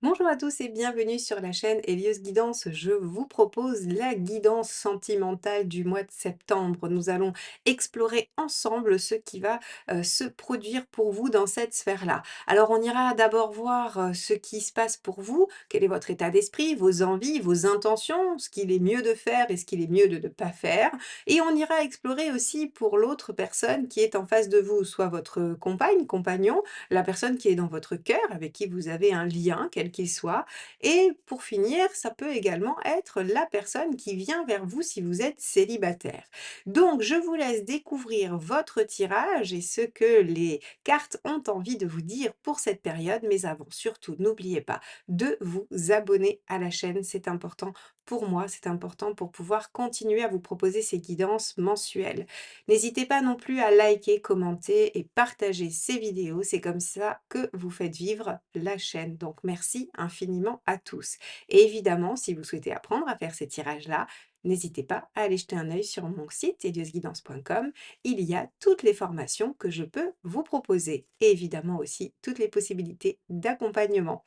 Bonjour à tous et bienvenue sur la chaîne Elios Guidance. Je vous propose la guidance sentimentale du mois de septembre. Nous allons explorer ensemble ce qui va se produire pour vous dans cette sphère-là. Alors on ira d'abord voir ce qui se passe pour vous, quel est votre état d'esprit, vos envies, vos intentions, ce qu'il est mieux de faire et ce qu'il est mieux de ne pas faire. Et on ira explorer aussi pour l'autre personne qui est en face de vous, soit votre compagne, compagnon, la personne qui est dans votre cœur, avec qui vous avez un lien, quel qu'il soit. Et pour finir, ça peut également être la personne qui vient vers vous si vous êtes célibataire. Donc, je vous laisse découvrir votre tirage et ce que les cartes ont envie de vous dire pour cette période. Mais avant, surtout, n'oubliez pas de vous abonner à la chaîne. C'est important pour moi, c'est important pour pouvoir continuer à vous proposer ces guidances mensuelles. N'hésitez pas non plus à liker, commenter et partager ces vidéos. C'est comme ça que vous faites vivre la chaîne. Donc merci infiniment à tous. Et évidemment, si vous souhaitez apprendre à faire ces tirages-là, n'hésitez pas à aller jeter un œil sur mon site eliosguidance.com. Il y a toutes les formations que je peux vous proposer et évidemment aussi toutes les possibilités d'accompagnement.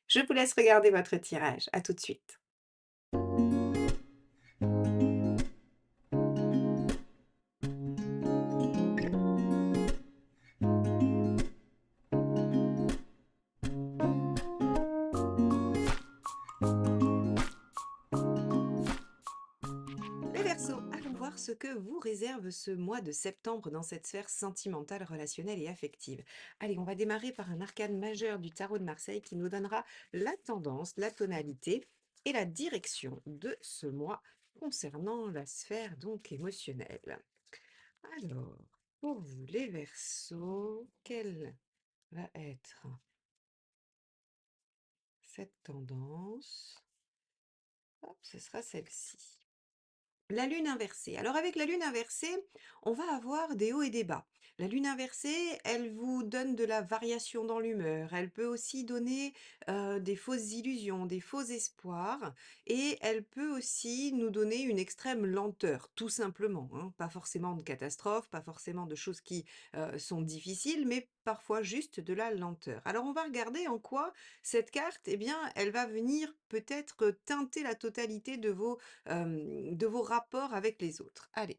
Je vous laisse regarder votre tirage. À tout de suite. Les Verseaux, allons voir ce que vous réserve ce mois de septembre dans cette sphère sentimentale, relationnelle et affective. Allez, on va démarrer par un arcane majeur du tarot de Marseille qui nous donnera la tendance, la tonalité et la direction de ce mois concernant la sphère donc émotionnelle. Alors, pour vous les Verseaux, quelle va être cette tendance? Hop, ce sera celle-ci. La lune inversée. Alors avec la lune inversée, on va avoir des hauts et des bas. La lune inversée, elle vous donne de la variation dans l'humeur. Elle peut aussi donner des fausses illusions, des faux espoirs. Et elle peut aussi nous donner une extrême lenteur, tout simplement, hein. Pas forcément de catastrophe, pas forcément de choses qui sont difficiles, mais parfois juste de la lenteur. Alors on va regarder en quoi cette carte, eh bien, elle va venir peut-être teinter la totalité de vos rapports avec les autres. Allez,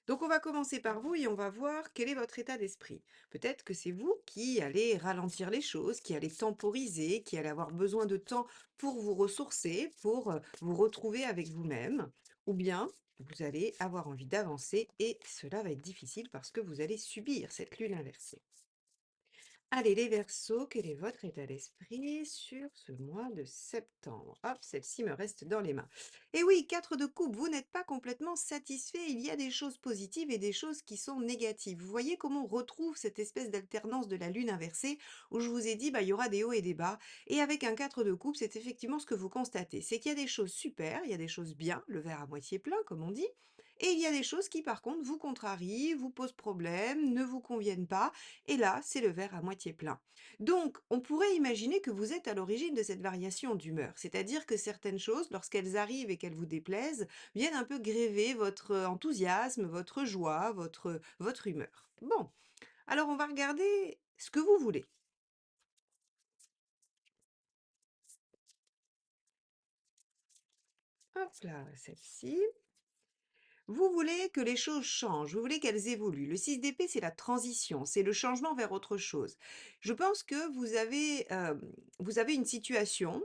donc on va commencer par vous et on va voir quel est votre état d'esprit. Peut-être que c'est vous qui allez ralentir les choses, qui allez temporiser, qui allez avoir besoin de temps pour vous ressourcer, pour vous retrouver avec vous-même, ou bien vous allez avoir envie d'avancer et cela va être difficile parce que vous allez subir cette lune inversée. Allez, les Verseaux, quel est votre état d'esprit sur ce mois de septembre? Hop, celle-ci me reste dans les mains. Et oui, 4 de coupe, vous n'êtes pas complètement satisfait. Il y a des choses positives et des choses qui sont négatives. Vous voyez comment on retrouve cette espèce d'alternance de la lune inversée où je vous ai dit, bah, il y aura des hauts et des bas. Et avec un 4 de coupe, c'est effectivement ce que vous constatez. C'est qu'il y a des choses super, il y a des choses bien, le verre à moitié plein, comme on dit. Et il y a des choses qui, par contre, vous contrarient, vous posent problème, ne vous conviennent pas et là, c'est le verre à moitié plein. Donc, on pourrait imaginer que vous êtes à l'origine de cette variation d'humeur, c'est-à-dire que certaines choses, lorsqu'elles arrivent et qu'elles vous déplaisent, viennent un peu gréver votre enthousiasme, votre joie, votre humeur. Bon, alors on va regarder ce que vous voulez. Hop là, celle-ci. Vous voulez que les choses changent, vous voulez qu'elles évoluent. Le 6 d'épée, c'est la transition, c'est le changement vers autre chose. Je pense que vous avez une situation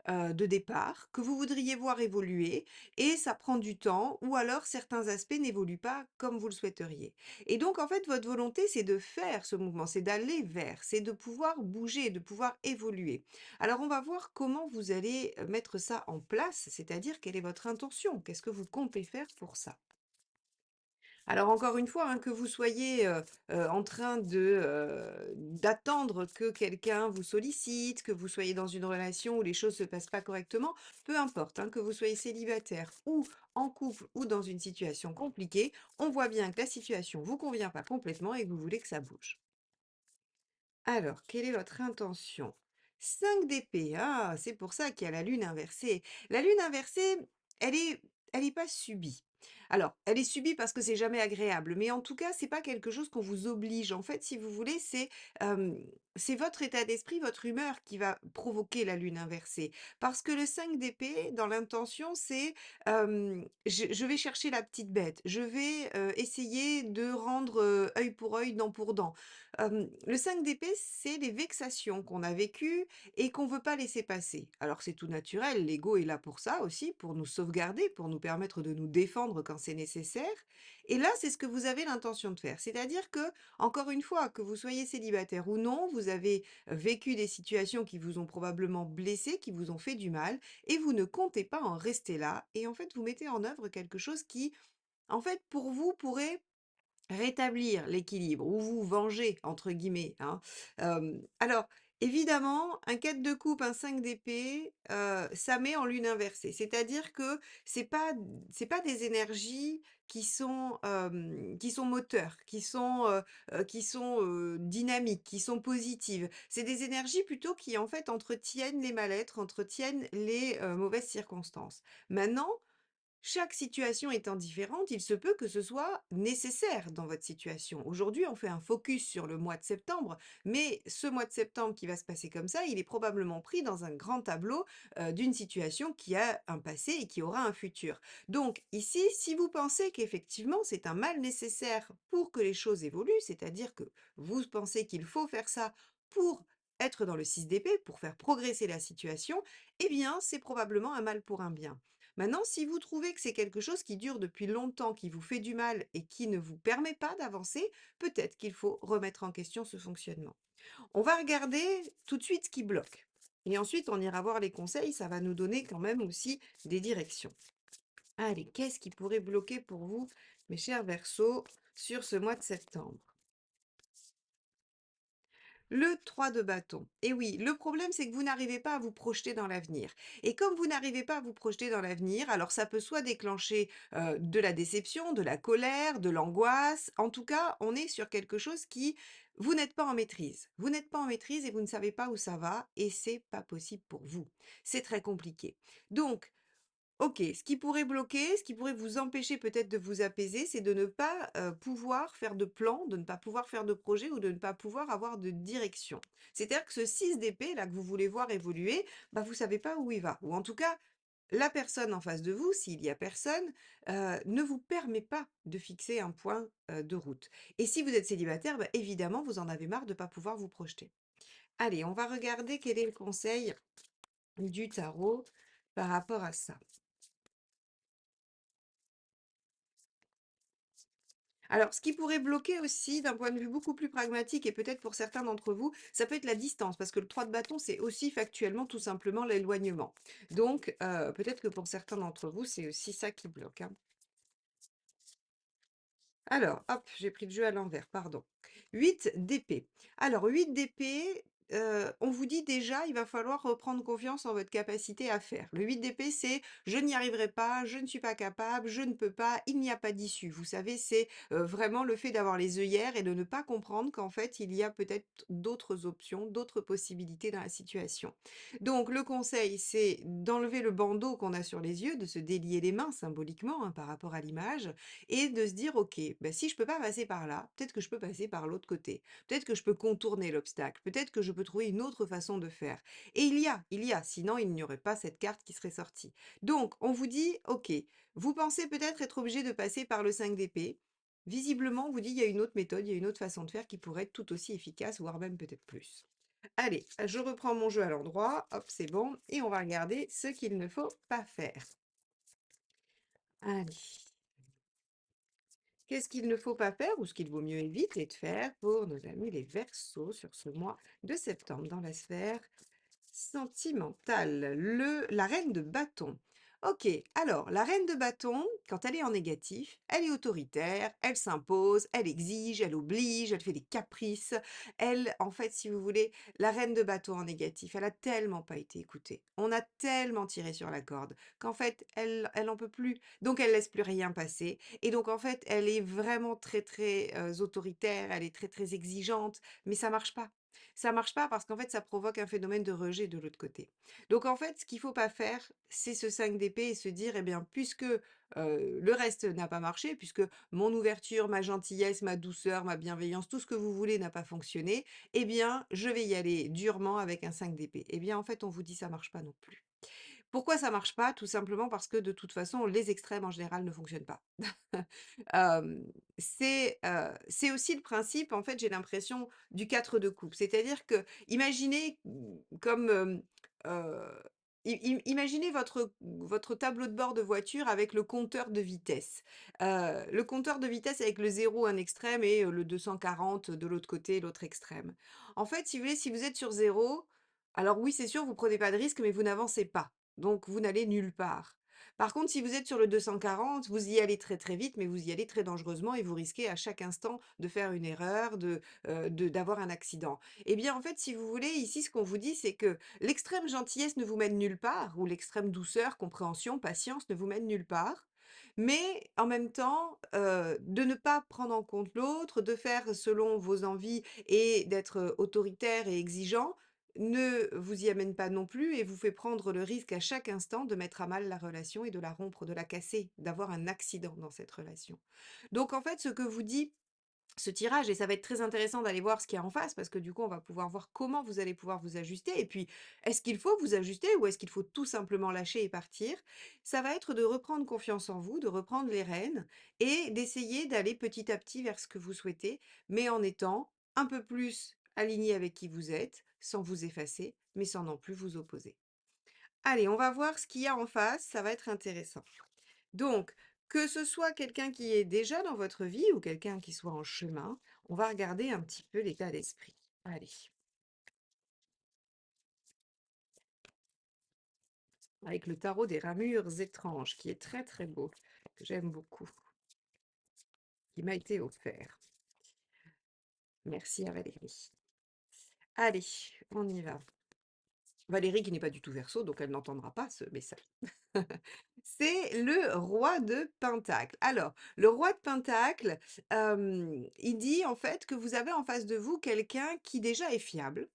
de départ que vous voudriez voir évoluer et ça prend du temps ou alors certains aspects n'évoluent pas comme vous le souhaiteriez. Et donc, en fait, votre volonté, c'est de faire ce mouvement, c'est d'aller vers, c'est de pouvoir bouger, de pouvoir évoluer. Alors, on va voir comment vous allez mettre ça en place, c'est-à-dire quelle est votre intention, qu'est-ce que vous comptez faire pour ça. Alors encore une fois, hein, que vous soyez, en train d'attendre que quelqu'un vous sollicite, que vous soyez dans une relation où les choses se passent pas correctement, peu importe, hein, que vous soyez célibataire ou en couple ou dans une situation compliquée, on voit bien que la situation vous convient pas complètement et que vous voulez que ça bouge. Alors, quelle est votre intention? 5 d'épée, ah, c'est pour ça qu'il y a la lune inversée. La lune inversée, elle est elle est pas subie. Alors, elle est subie parce que c'est jamais agréable, mais en tout cas, c'est pas quelque chose qu'on vous oblige. En fait, si vous voulez, hem, c'est votre état d'esprit, votre humeur qui va provoquer la lune inversée. Parce que le 5 d'épée, dans l'intention, c'est, je vais chercher la petite bête, je vais, essayer de rendre, œil pour œil, dent pour dent. Le 5 d'épée, c'est les vexations qu'on a vécues et qu'on veut pas laisser passer. Alors c'est tout naturel, l'ego est là pour ça aussi, pour nous sauvegarder, pour nous permettre de nous défendre quand c'est nécessaire. Et là, c'est ce que vous avez l'intention de faire. C'est-à-dire que, encore une fois, que vous soyez célibataire ou non, vous avez vécu des situations qui vous ont probablement blessé, qui vous ont fait du mal, et vous ne comptez pas en rester là. Et en fait, vous mettez en œuvre quelque chose qui, en fait, pour vous, pourrait rétablir l'équilibre ou «vous venger» entre guillemets, hein. Alors évidemment, un 4 de coupe, un 5 d'épée, ça met en lune inversée. C'est-à-dire que c'est pas des énergies qui sont moteurs, qui sont, dynamiques, qui sont positives. C'est des énergies plutôt qui, en fait, entretiennent les mal-être, entretiennent les, mauvaises circonstances. Maintenant, chaque situation étant différente, il se peut que ce soit nécessaire dans votre situation. Aujourd'hui, on fait un focus sur le mois de septembre, mais ce mois de septembre qui va se passer comme ça, il est probablement pris dans un grand tableau d'une situation qui a un passé et qui aura un futur. Donc ici, si vous pensez qu'effectivement c'est un mal nécessaire pour que les choses évoluent, c'est-à-dire que vous pensez qu'il faut faire ça pour être dans le 6 d'épée, pour faire progresser la situation, eh bien c'est probablement un mal pour un bien. Maintenant, si vous trouvez que c'est quelque chose qui dure depuis longtemps, qui vous fait du mal et qui ne vous permet pas d'avancer, peut-être qu'il faut remettre en question ce fonctionnement. On va regarder tout de suite ce qui bloque. Et ensuite, on ira voir les conseils, ça va nous donner quand même aussi des directions. Allez, qu'est-ce qui pourrait bloquer pour vous, mes chers Verseaux, sur ce mois de septembre? Le 3 de bâton. Et oui, le problème, c'est que vous n'arrivez pas à vous projeter dans l'avenir. Et comme vous n'arrivez pas à vous projeter dans l'avenir, alors ça peut soit déclencher de la déception, de la colère, de l'angoisse. En tout cas, on est sur quelque chose qui, vous n'êtes pas en maîtrise. Vous n'êtes pas en maîtrise et vous ne savez pas où ça va et c'est pas possible pour vous. C'est très compliqué. Donc, OK, ce qui pourrait bloquer, ce qui pourrait vous empêcher peut-être de vous apaiser, c'est de ne pas, pouvoir faire de plan, de ne pas pouvoir faire de projet ou de ne pas pouvoir avoir de direction. C'est-à-dire que ce 6 d'épée là que vous voulez voir évoluer, bah, vous savez pas où il va ou en tout cas, la personne en face de vous, s'il y a personne, ne vous permet pas de fixer un point, de route et si vous êtes célibataire, bah, évidemment, vous en avez marre de ne pas pouvoir vous projeter. Allez, on va regarder quel est le conseil du tarot par rapport à ça. Alors, ce qui pourrait bloquer aussi d'un point de vue beaucoup plus pragmatique et peut-être pour certains d'entre vous, ça peut être la distance parce que le 3 de bâton, c'est aussi factuellement tout simplement l'éloignement. Donc, peut-être que pour certains d'entre vous, c'est aussi ça qui bloque, hein. Alors, hop, j'ai pris le jeu à l'envers, pardon. 8 d'épée. Alors 8 d'épée, on vous dit déjà, il va falloir reprendre confiance en votre capacité à faire. Le 8 d'épée, c'est: «Je n'y arriverai pas, je ne suis pas capable, je ne peux pas, il n'y a pas d'issue». Vous savez, c'est, vraiment le fait d'avoir les œillères et de ne pas comprendre qu'en fait, il y a peut-être d'autres options, d'autres possibilités dans la situation. Donc le conseil, c'est d'enlever le bandeau qu'on a sur les yeux, de se délier les mains symboliquement, hein, par rapport à l'image et de se dire: «OK, bah, si je peux pas passer par là, peut-être que je peux passer par l'autre côté. Peut-être que je peux contourner l'obstacle. Peut-être que je peux trouver une autre façon de faire» et il y a, sinon il n'y aurait pas cette carte qui serait sortie. Donc on vous dit: «OK, vous pensez peut-être être obligé de passer par le 5 d'épée». Visiblement, on vous dit: «Il y a une autre méthode, il y a une autre façon de faire qui pourrait être tout aussi efficace, voire même peut-être plus». Allez, je reprends mon jeu à l'endroit, hop, c'est bon et on va regarder ce qu'il ne faut pas faire. Allez. Qu'est-ce qu'il ne faut pas faire ou ce qu'il vaut mieux éviter de faire pour nos amis les Verseaux sur ce mois de septembre dans la sphère sentimentale? La reine de bâton. Ok, alors la reine de bâton, quand elle est en négatif, elle est autoritaire, elle s'impose, elle exige, elle oblige, elle fait des caprices. Elle, en fait, si vous voulez, la reine de bâton en négatif, elle a tellement pas été écoutée. On a tellement tiré sur la corde qu'en fait, elle en peut plus. Donc elle laisse plus rien passer et donc en fait, elle est vraiment très, très, autoritaire, elle est très, très exigeante, mais ça marche pas. Ça marche pas parce qu'en fait, ça provoque un phénomène de rejet de l'autre côté. Donc en fait, ce qu'il faut pas faire, c'est ce 5 d'épée et se dire: «Eh bien, puisque, le reste n'a pas marché, puisque mon ouverture, ma gentillesse, ma douceur, ma bienveillance, tout ce que vous voulez n'a pas fonctionné, eh bien, je vais y aller durement avec un 5 d'épée». Eh bien, en fait, on vous dit: «Ça marche pas non plus». Pourquoi ça marche pas? Tout simplement parce que de toute façon, les extrêmes en général ne fonctionnent pas. Hem, c'est aussi le principe, en fait, j'ai l'impression, du 4 de coupe. C'est-à-dire que imaginez, comme, imaginez votre tableau de bord de voiture avec le compteur de vitesse. Le compteur de vitesse avec le 0 un extrême et le 240 de l'autre côté, l'autre extrême. En fait, si vous voulez, si vous êtes sur 0, alors oui, c'est sûr, vous prenez pas de risque, mais vous n'avancez pas. Donc vous n'allez nulle part. Par contre, si vous êtes sur le 240, vous y allez très, très vite, mais vous y allez très dangereusement et vous risquez à chaque instant de faire une erreur, d'avoir un accident. Eh bien, en fait, si vous voulez, ici, ce qu'on vous dit, c'est que l'extrême gentillesse ne vous mène nulle part, ou l'extrême douceur, compréhension, patience ne vous mène nulle part. Mais en même temps, de ne pas prendre en compte l'autre, de faire selon vos envies et d'être autoritaire et exigeant, ne vous y amène pas non plus et vous fait prendre le risque à chaque instant de mettre à mal la relation et de la rompre, de la casser, d'avoir un accident dans cette relation. Donc en fait, ce que vous dit ce tirage et ça va être très intéressant d'aller voir ce qu'il y a en face parce que du coup, on va pouvoir voir comment vous allez pouvoir vous ajuster et puis est-ce qu'il faut vous ajuster ou est-ce qu'il faut tout simplement lâcher et partir? Ça va être de reprendre confiance en vous, de reprendre les rênes et d'essayer d'aller petit à petit vers ce que vous souhaitez, mais en étant un peu plus aligné avec qui vous êtes, sans vous effacer, mais sans non plus vous opposer. Allez, on va voir ce qu'il y a en face, ça va être intéressant. Donc, que ce soit quelqu'un qui est déjà dans votre vie ou quelqu'un qui soit en chemin, on va regarder un petit peu l'état d'esprit. Allez, avec le tarot des ramures étranges, qui est très très beau, que j'aime beaucoup, qui m'a été offert. Merci à Valérie. Allez, on y va. Valérie qui n'est pas du tout Verseau, donc elle n'entendra pas ce message. C'est le roi de Pentacle. Alors, le roi de Pentacle, il dit en fait que vous avez en face de vous quelqu'un qui déjà est fiable,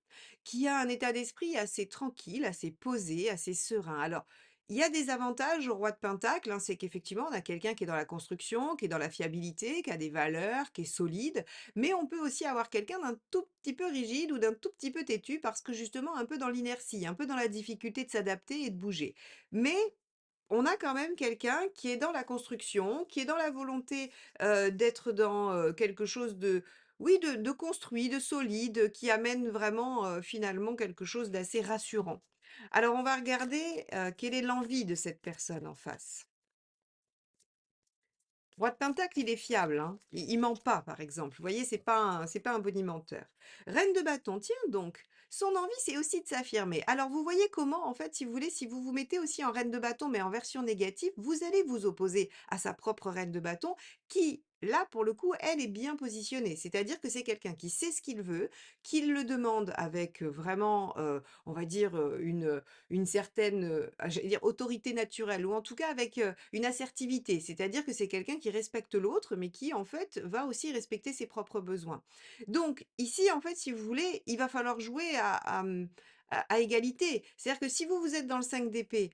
qui a un état d'esprit assez tranquille, assez posé, assez serein. Alors, il y a des avantages au roi de Pentacle, hein, c'est qu'effectivement, on a quelqu'un qui est dans la construction, qui est dans la fiabilité, qui a des valeurs, qui est solide, mais on peut aussi avoir quelqu'un d'un tout petit peu rigide ou d'un tout petit peu têtu parce que justement un peu dans l'inertie, un peu dans la difficulté de s'adapter et de bouger. Mais on a quand même quelqu'un qui est dans la construction, qui est dans la volonté, d'être dans, quelque chose de oui, de construit, de solide, qui amène vraiment, finalement quelque chose d'assez rassurant. Alors on va regarder, quelle est l'envie de cette personne en face. Roi de Pentacle, il est fiable, hein. Il ment pas, par exemple. Vous voyez, c'est pas un bonimenteur. Reine de bâton, tiens donc, son envie, c'est aussi de s'affirmer. Alors, vous voyez comment, en fait, si vous voulez, si vous vous mettez aussi en reine de bâton, mais en version négative, vous allez vous opposer à sa propre reine de bâton, qui, là, pour le coup, elle est bien positionnée. C'est-à-dire que c'est quelqu'un qui sait ce qu'il veut, qui le demande avec vraiment, on va dire, une certaine, j'allais dire autorité naturelle ou en tout cas avec, une assertivité. C'est-à-dire que c'est quelqu'un qui respecte l'autre, mais qui en fait va aussi respecter ses propres besoins. Donc ici, en fait, si vous voulez, il va falloir jouer à égalité. C'est-à-dire que si vous, vous êtes dans le 5 d'épée,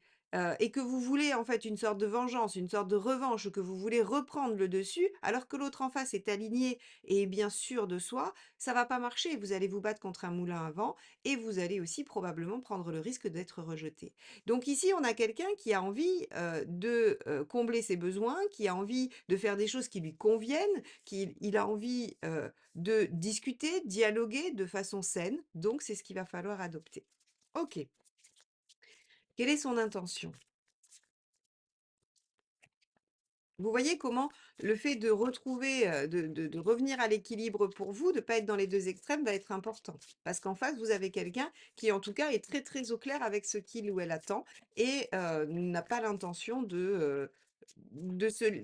et que vous voulez en fait une sorte de vengeance, une sorte de revanche, que vous voulez reprendre le dessus, alors que l'autre en face est aligné et bien sûr de soi, ça va pas marcher. Vous allez vous battre contre un moulin à vent et vous allez aussi probablement prendre le risque d'être rejeté. Donc ici, on a quelqu'un qui a envie, de, combler ses besoins, qui a envie de faire des choses qui lui conviennent, qui il a envie, de discuter, dialoguer de façon saine, donc c'est ce qu'il va falloir adopter. OK. Quelle est son intention? Vous voyez comment le fait de retrouver, de revenir à l'équilibre pour vous, de pas être dans les 2 extrêmes va être important. Parce qu'en face, vous avez quelqu'un qui, en tout cas, est très, très au clair avec ce qu'il ou elle attend et n'a pas l'intention de se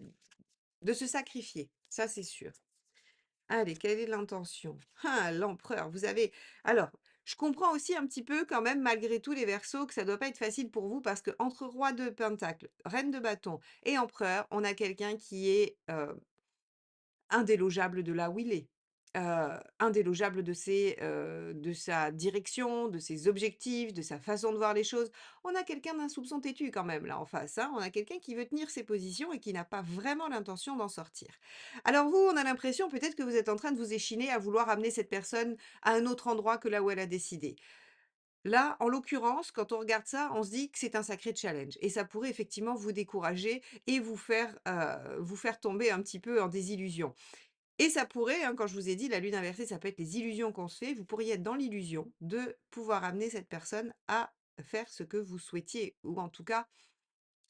de se sacrifier. Ça, c'est sûr. Allez, quelle est l'intention? Ah, l'empereur, vous avez alors, je comprends aussi un petit peu quand même malgré tout les Verseaux que ça doit pas être facile pour vous parce que entre roi de pentacle, reine de bâton et empereur, on a quelqu'un qui est, indélogeable de là où il est. indélogeable de sa direction, de ses objectifs, de sa façon de voir les choses. On a quelqu'un d'un soupçon têtu quand même là en face, hein. On a quelqu'un qui veut tenir ses positions et qui n'a pas vraiment l'intention d'en sortir. Alors vous, on a l'impression peut-être que vous êtes en train de vous échiner à vouloir amener cette personne à un autre endroit que là où elle a décidé. Là, en l'occurrence, quand on regarde ça, on se dit que c'est un sacré challenge et ça pourrait effectivement vous décourager et vous faire tomber un petit peu en désillusion. Et ça pourrait, hein, quand je vous ai dit la lune inversée, ça peut être les illusions qu'on se fait, vous pourriez être dans l'illusion de pouvoir amener cette personne à faire ce que vous souhaitiez ou en tout cas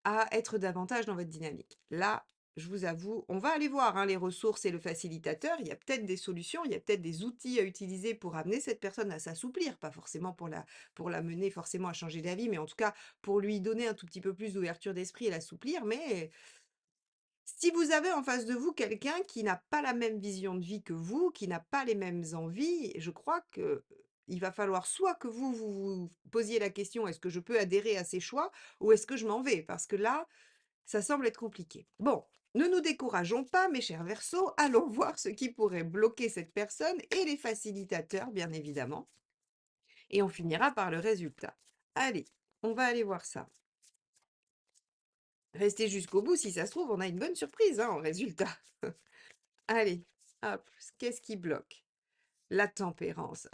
à être davantage dans votre dynamique. Là, je vous avoue, on va aller voir, hein, les ressources et le facilitateur. Il y a peut-être des solutions, il y a peut-être des outils à utiliser pour amener cette personne à s'assouplir, pas forcément pour la mener forcément à changer d'avis, mais en tout cas pour lui donner un tout petit peu plus d'ouverture d'esprit et l'assouplir. Mais si vous avez en face de vous quelqu'un qui n'a pas la même vision de vie que vous, qui n'a pas les mêmes envies, je crois que il va falloir soit que vous posiez la question: «Est-ce que je peux adhérer à ses choix ou est-ce que je m'en vais?» parce que là, ça semble être compliqué. Bon, ne nous décourageons pas, mes chers Verseaux, allons voir ce qui pourrait bloquer cette personne et les facilitateurs, bien évidemment, et on finira par le résultat. Allez, on va aller voir ça. Restez jusqu'au bout, si ça se trouve, on a une bonne surprise, hein, en résultat. Allez, hop, qu'est-ce qui bloque? La tempérance,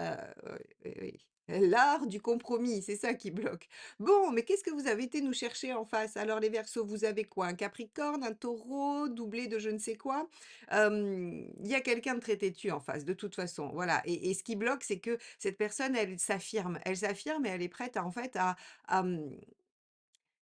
oui, oui. L'art du compromis, c'est ça qui bloque. Bon, mais qu'est-ce que vous avez été nous chercher en face? Alors les Verseaux, vous avez quoi? Un Capricorne, un Taureau, doublé de je ne sais quoi? Il y a quelqu'un de très têtu en face, de toute façon, voilà et ce qui bloque, c'est que cette personne, elle s'affirme et elle est prête à en fait à,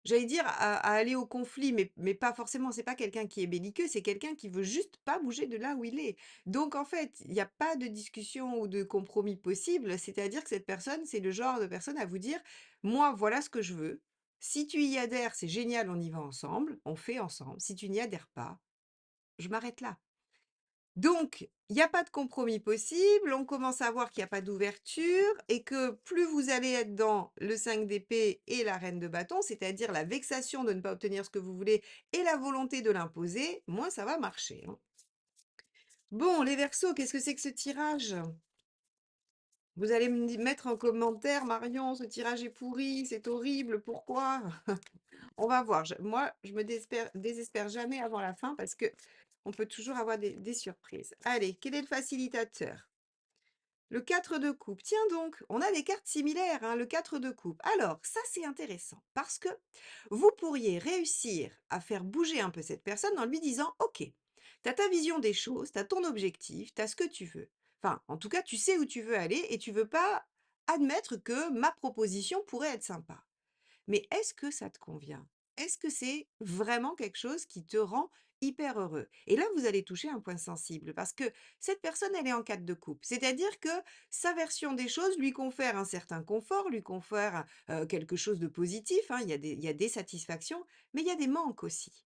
j'allais dire à aller au conflit, mais pas forcément, c'est pas quelqu'un qui est belliqueux, c'est quelqu'un qui veut juste pas bouger de là où il est. Donc en fait, il y a pas de discussion ou de compromis possible, c'est-à-dire que cette personne, c'est le genre de personne à vous dire: «Moi, voilà ce que je veux. Si tu y adhères, c'est génial, on y va ensemble, on fait ensemble. Si tu n'y adhères pas, je m'arrête là». Donc, il y a pas de compromis possible, on commence à voir qu'il y a pas d'ouverture et que plus vous allez être dans le 5 d'épée et la reine de bâton, c'est-à-dire la vexation de ne pas obtenir ce que vous voulez et la volonté de l'imposer, moins ça va marcher, hein. Bon, les Verseaux, qu'est-ce que c'est que ce tirage? Vous allez mettre en commentaire: «Marion, ce tirage est pourri, c'est horrible, pourquoi?» On va voir. Moi, je me désespère jamais avant la fin parce que on peut toujours avoir des surprises. Allez, quel est le facilitateur? Le 4 de coupe. Tiens donc, on a des cartes similaires, hein, le 4 de coupe. Alors, ça c'est intéressant parce que vous pourriez réussir à faire bouger un peu cette personne en lui disant, OK, tu as ta vision des choses, tu as ton objectif, tu as ce que tu veux. Enfin, en tout cas, tu sais où tu veux aller et tu veux pas admettre que ma proposition pourrait être sympa. Mais est-ce que ça te convient? Est-ce que c'est vraiment quelque chose qui te rend hyper heureux? Et là, vous allez toucher un point sensible parce que cette personne, elle est en 4 de coupe. C'est-à-dire que sa version des choses lui confère un certain confort, lui confère, quelque chose de positif, hein. Il y a des satisfactions, mais il y a des manques aussi.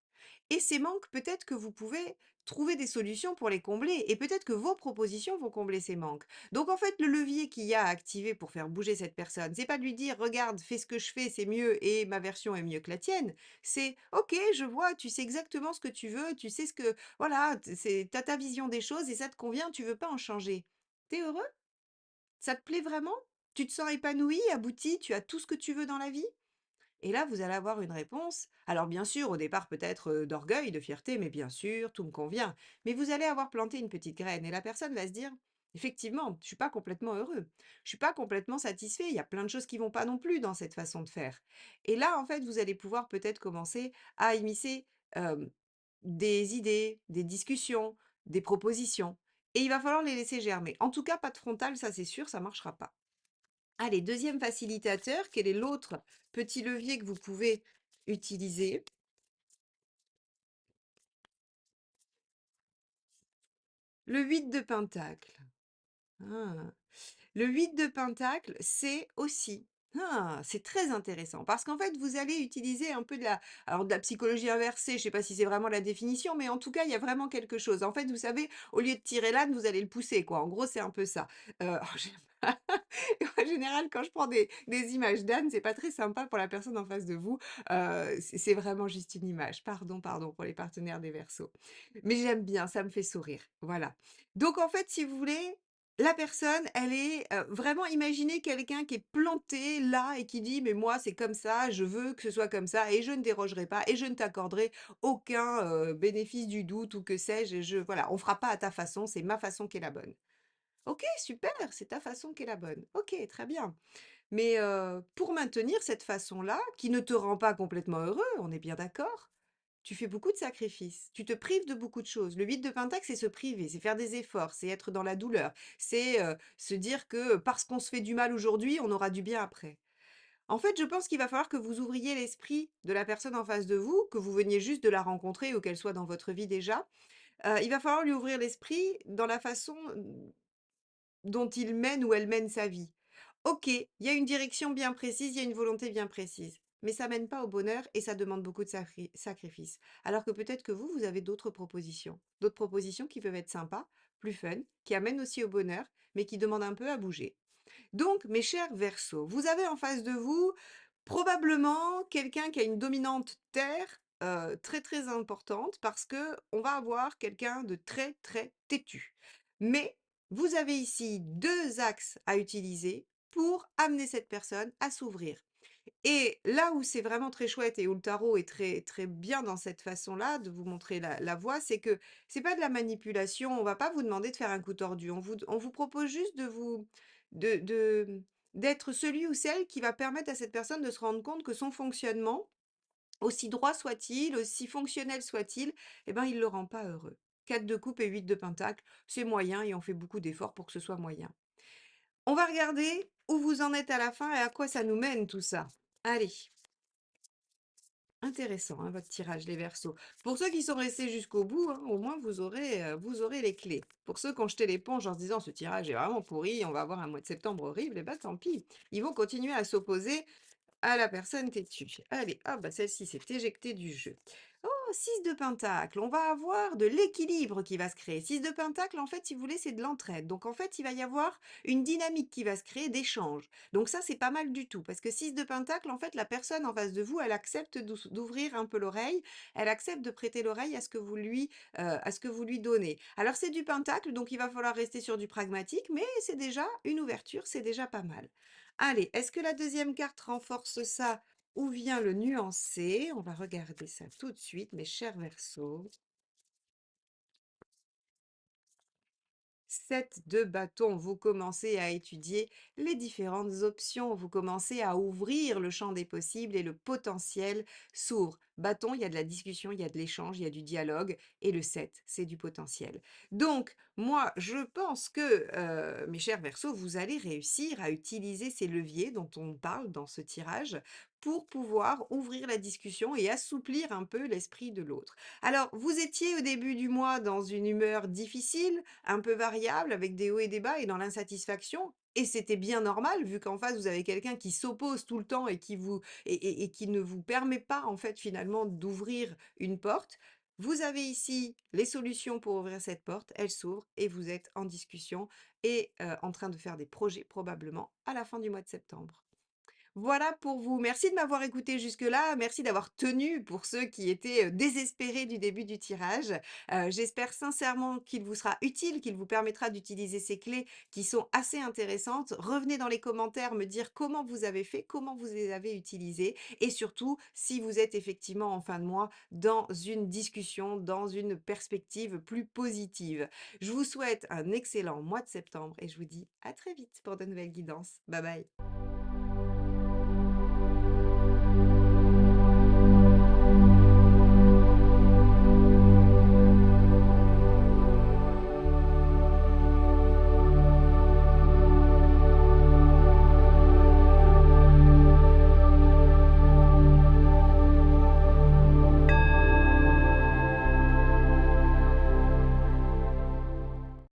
Et ces manques, peut-être que vous pouvez trouver des solutions pour les combler et peut-être que vos propositions vont combler ces manques. Donc en fait, le levier qu'il y a à activer pour faire bouger cette personne, c'est pas de lui dire: «Regarde, fais ce que je fais, c'est mieux et ma version est mieux que la tienne». C'est: «OK, je vois, tu sais exactement ce que tu veux, tu sais ce que voilà, tu ta vision des choses et ça te convient, tu veux pas en changer. T'es heureux? Ça te plaît vraiment? Tu te sens épanoui, abouti, tu as tout ce que tu veux dans la vie?» Et là, vous allez avoir une réponse. Alors bien sûr, au départ peut-être d'orgueil, de fierté, mais bien sûr, tout me convient. Mais vous allez avoir planté une petite graine et la personne va se dire, effectivement, je suis pas complètement heureux, je suis pas complètement satisfait, il y a plein de choses qui vont pas non plus dans cette façon de faire. Et là, en fait, vous allez pouvoir peut-être commencer à immiscer euh, des idées, des discussions, des propositions. Et il va falloir les laisser germer. En tout cas, pas de frontal, ça c'est sûr, ça marchera pas. Allez, deuxième facilitateur, quel est l'autre petit levier que vous pouvez utiliser? Le 8 de pentacle. Ah. Le 8 de pentacle, c'est aussi c'est très intéressant parce qu'en fait, vous allez utiliser un peu de la psychologie inversée, je ne sais pas si c'est vraiment la définition, mais en tout cas, il y a vraiment quelque chose. En fait, vous savez, au lieu de tirer l'âne, vous allez le pousser, quoi. En gros, c'est un peu ça. En général, quand je prends des images d'âne, c'est pas très sympa pour la personne en face de vous. C'est vraiment juste une image. Pardon, pardon pour les partenaires des Verseaux. Mais j'aime bien, ça me fait sourire. Voilà. Donc en fait, si vous voulez, la personne, elle est, vraiment imaginez quelqu'un qui est planté là et qui dit: «Mais moi, c'est comme ça, je veux que ce soit comme ça et je ne dérogerai pas et je ne t'accorderai aucun, bénéfice du doute» ou que sais-je et je voilà, on fera pas à ta façon, c'est ma façon qui est la bonne. OK, super, c'est ta façon qui est la bonne. OK, très bien. Mais, pour maintenir cette façon-là, qui ne te rend pas complètement heureux, on est bien d'accord? Tu fais beaucoup de sacrifices, tu te prives de beaucoup de choses. Le 8 de pentacle, c'est se priver, c'est faire des efforts, c'est être dans la douleur, c'est, se dire que parce qu'on se fait du mal aujourd'hui, on aura du bien après. En fait, je pense qu'il va falloir que vous ouvriez l'esprit de la personne en face de vous, que vous veniez juste de la rencontrer ou qu'elle soit dans votre vie déjà. Il va falloir lui ouvrir l'esprit dans la façon dont il mène ou elle mène sa vie. OK, il y a une direction bien précise, il y a une volonté bien précise, mais ça mène pas au bonheur et ça demande beaucoup de sacrifices. Alors que peut-être que vous avez d'autres propositions qui peuvent être sympas, plus fun, qui amènent aussi au bonheur, mais qui demandent un peu à bouger. Donc, mes chers Verseaux, vous avez en face de vous probablement quelqu'un qui a une dominante terre très très importante parce que on va avoir quelqu'un de très très têtu. Mais vous avez ici deux axes à utiliser pour amener cette personne à s'ouvrir. Et là où c'est vraiment très chouette et où le tarot est très très bien dans cette façon-là de vous montrer la voie, c'est que c'est pas de la manipulation. On va pas vous demander de faire un coup tordu. On vous propose juste de d'être celui ou celle qui va permettre à cette personne de se rendre compte que son fonctionnement, aussi droit soit-il, aussi fonctionnel soit-il, eh ben, il le rend pas heureux. 4 de coupe et 8 de pentacle, c'est moyen et on fait beaucoup d'efforts pour que ce soit moyen. On va regarder où vous en êtes à la fin et à quoi ça nous mène tout ça. Allez. Intéressant, hein, votre tirage, les Verseaux. Pour ceux qui sont restés jusqu'au bout, hein, au moins vous aurez les clés. Pour ceux qui ont jeté l'éponge en se disant ce tirage est vraiment pourri, on va avoir un mois de septembre horrible, et ben tant pis. Ils vont continuer à s'opposer à la personne têtue. Allez, hop, bah celle-ci s'est éjectée du jeu. Oh, 6 de pentacle, on va avoir de l'équilibre qui va se créer. 6 de pentacle, en fait, si vous voulez, c'est de l'entraide. Donc, en fait, il va y avoir une dynamique qui va se créer d'échange. Donc ça, c'est pas mal du tout. Parce que 6 de pentacle, en fait, la personne en face de vous, elle accepte d'ouvrir un peu l'oreille. Elle accepte de prêter l'oreille à ce que vous lui donnez. Alors, c'est du pentacle, donc il va falloir rester sur du pragmatique, mais c'est déjà une ouverture, c'est déjà pas mal. Allez, est-ce que la deuxième carte renforce ça ou vient le nuancer? On va regarder ça tout de suite, mes chers Verseaux. 7 de bâton, vous commencez à étudier les différentes options, vous commencez à ouvrir le champ des possibles et le potentiel s'ouvre. Bâton, il y a de la discussion, il y a de l'échange, il y a du dialogue et le 7, c'est du potentiel. Donc, moi, je pense que, mes chers Verseaux, vous allez réussir à utiliser ces leviers dont on parle dans ce tirage pour pouvoir ouvrir la discussion et assouplir un peu l'esprit de l'autre. Alors, vous étiez au début du mois dans une humeur difficile, un peu variable, avec des hauts et des bas et dans l'insatisfaction. Et c'était bien normal, vu qu'en face, vous avez quelqu'un qui s'oppose tout le temps et et qui ne vous permet pas, en fait, finalement, d'ouvrir une porte. Vous avez ici les solutions pour ouvrir cette porte, elle s'ouvre et vous êtes en discussion et en train de faire des projets probablement à la fin du mois de septembre. Voilà pour vous. Merci de m'avoir écouté jusque-là. Merci d'avoir tenu pour ceux qui étaient, désespérés du début du tirage. J'espère sincèrement qu'il vous sera utile, qu'il vous permettra d'utiliser ces clés qui sont assez intéressantes. Revenez dans les commentaires me dire comment vous avez fait, comment vous les avez utilisées et surtout si vous êtes effectivement en fin de mois dans une discussion, dans une perspective plus positive. Je vous souhaite un excellent mois de septembre et je vous dis à très vite pour de nouvelles guidances. Bye bye.